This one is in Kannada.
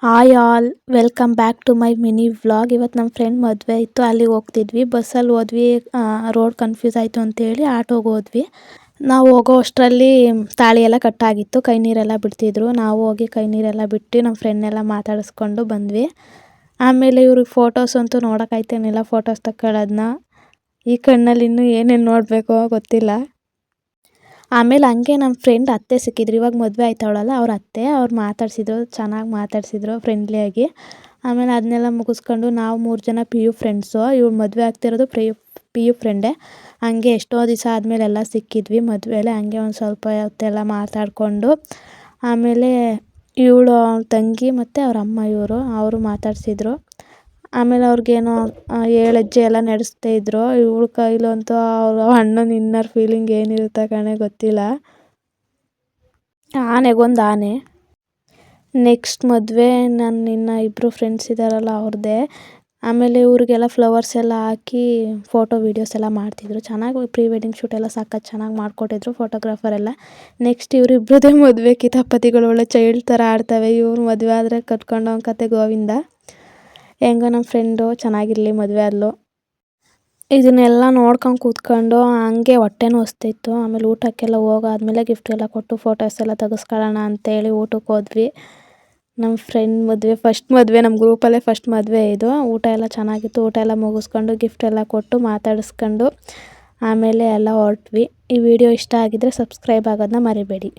Hi all welcome back to my mini vlog. ಇವತ್ತು ನಮ್ಮ ಫ್ರೆಂಡ್ ಮದುವೆ ಇತ್ತು, ಅಲ್ಲಿಗೆ ಹೋಗ್ತಿದ್ವಿ. ಬಸ್ಸಲ್ಲಿ ಹೋದ್ವಿ, ರೋಡ್ ಕನ್ಫ್ಯೂಸ್ ಆಯಿತು ಅಂತೇಳಿ ಆಟೋಗೆ ಹೋದ್ವಿ. ನಾವು ಹೋಗೋ ಅಷ್ಟರಲ್ಲಿ ತಾಳಿ ಎಲ್ಲ ಕಟ್ಟಾಗಿತ್ತು, ಕೈ ನೀರೆಲ್ಲ ಬಿಡ್ತಿದ್ರು. ನಾವು ಹೋಗಿ ಕೈ ನೀರೆಲ್ಲ ಬಿಟ್ಟು ನಮ್ಮ ಫ್ರೆಂಡ್ನೆಲ್ಲ ಮಾತಾಡಿಸ್ಕೊಂಡು ಬಂದ್ವಿ. ಆಮೇಲೆ ಇವ್ರಿಗೆ ಫೋಟೋಸ್ ಅಂತೂ ನೋಡೋಕ್ಕಾಯ್ತೇನಿಲ್ಲ, ಫೋಟೋಸ್ ತಗೊಳ್ಳೋದನ್ನ. ಈ ಕಣ್ಣಲ್ಲಿ ಇನ್ನೂ ಏನೇನು ನೋಡಬೇಕೋ ಗೊತ್ತಿಲ್ಲ. ಆಮೇಲೆ ಹಂಗೆ ನಮ್ಮ ಫ್ರೆಂಡ್ ಅತ್ತೆ ಸಿಕ್ಕಿದ್ರು, ಇವಾಗ ಮದುವೆ ಆಯ್ತವಳಲ್ಲ ಅವ್ರ ಅತ್ತೆ. ಅವ್ರು ಮಾತಾಡ್ಸಿದ್ರು, ಚೆನ್ನಾಗಿ ಮಾತಾಡ್ಸಿದ್ರು ಫ್ರೆಂಡ್ಲಿಯಾಗಿ. ಆಮೇಲೆ ಅದನ್ನೆಲ್ಲ ಮುಗಿಸ್ಕೊಂಡು ನಾವು 3 ಜನ ಪಿ ಯು ಫ್ರೆಂಡ್ಸು. ಇವ್ರು ಮದುವೆ ಆಗ್ತಿರೋದು ಪಿ ಯು ಫ್ರೆಂಡೇ. ಹಂಗೆ ಎಷ್ಟೋ ದಿವಸ ಆದಮೇಲೆ ಎಲ್ಲ ಸಿಕ್ಕಿದ್ವಿ ಮದುವೆಯಲ್ಲಿ. ಹಂಗೆ ಒಂದು ಸ್ವಲ್ಪ ಹೊತ್ತೆಲ್ಲ ಮಾತಾಡಿಕೊಂಡು ಆಮೇಲೆ ಇವಳು ಅವ್ಳ ತಂಗಿ ಮತ್ತು ಅವ್ರ ಅಮ್ಮ ಅವರು ಮಾತಾಡಿಸಿದ್ರು. ಆಮೇಲೆ ಅವ್ರಿಗೇನೋ 7 ಹೆಜ್ಜೆ ಎಲ್ಲ ನಡೆಸ್ತಾ ಇದ್ರು. ಇವಳ ಕೈಲಂತೂ ಅವ್ರ ಅಣ್ಣನ ಇನ್ನರ್ ಫೀಲಿಂಗ್ ಏನಿರುತ್ತೆ ಕಣೆ ಗೊತ್ತಿಲ್ಲ. ಆನೆಗೊಂದು ಆನೆ. ನೆಕ್ಸ್ಟ್ ಮದುವೆ ಇನ್ನು ಇಬ್ಬರು ಫ್ರೆಂಡ್ಸ್ ಇದ್ದಾರಲ್ಲ ಅವ್ರದ್ದೇ. ಆಮೇಲೆ ಇವ್ರಿಗೆಲ್ಲ ಫ್ಲವರ್ಸ್ ಎಲ್ಲ ಹಾಕಿ ಫೋಟೋ ವೀಡಿಯೋಸ್ ಎಲ್ಲ ಮಾಡ್ತಿದ್ರು. ಚೆನ್ನಾಗಿ ಪ್ರೀ ವೆಡ್ಡಿಂಗ್ ಶೂಟ್ ಎಲ್ಲ ಸಖತ್ ಚೆನ್ನಾಗಿ ಮಾಡಿಕೊಟ್ಟಿದ್ರು ಫೋಟೋಗ್ರಾಫರ್ ಎಲ್ಲ. ನೆಕ್ಸ್ಟ್ ಇವರಿಬ್ರದ್ದೇ ಮದುವೆ, ಕಿತಾಪತಿಗಳು ಒಳ್ಳೆ ಚೈಲ್ಡ್ ಥರ ಆಡ್ತವೆ. ಇವ್ರು ಮದುವೆ ಆದರೆ ಕಟ್ಕೊಂಡು ಅವನ ಕತೆ ಗೋವಿಂದ. ಹೆಂಗೋ ನಮ್ಮ ಫ್ರೆಂಡು ಚೆನ್ನಾಗಿರಲಿ ಮದುವೆ ಆದ್ಲು. ಇದನ್ನೆಲ್ಲ ನೋಡ್ಕೊಂಡು ಕೂತ್ಕೊಂಡು ಹಂಗೆ ಹೊಟ್ಟೆನೂ ಹಸ್ತಿತ್ತು. ಆಮೇಲೆ ಊಟಕ್ಕೆಲ್ಲ ಹೋಗಾದ್ಮೇಲೆ ಗಿಫ್ಟ್ ಎಲ್ಲ ಕೊಟ್ಟು ಫೋಟೋಸ್ ಎಲ್ಲ ತೆಗೆಸ್ಕೊಳ್ಳೋಣ ಅಂತೇಳಿ ಊಟಕ್ಕೆ ಹೋದ್ವಿ. ನಮ್ಮ ಫ್ರೆಂಡ್ ಮದುವೆ, ಫಸ್ಟ್ ಮದುವೆ, ನಮ್ಮ ಗ್ರೂಪಲ್ಲೇ ಫಸ್ಟ್ ಮದುವೆ ಇದು. ಊಟ ಎಲ್ಲ ಚೆನ್ನಾಗಿತ್ತು. ಊಟ ಎಲ್ಲ ಮುಗಿಸ್ಕೊಂಡು ಗಿಫ್ಟ್ ಎಲ್ಲ ಕೊಟ್ಟು ಮಾತಾಡಿಸ್ಕೊಂಡು ಆಮೇಲೆ ಎಲ್ಲ ಹೊರಟ್ವಿ. ಈ ವಿಡಿಯೋ ಇಷ್ಟ ಆಗಿದ್ದರೆ ಸಬ್ಸ್ಕ್ರೈಬ್ ಆಗೋದನ್ನ ಮರಿಬೇಡಿ.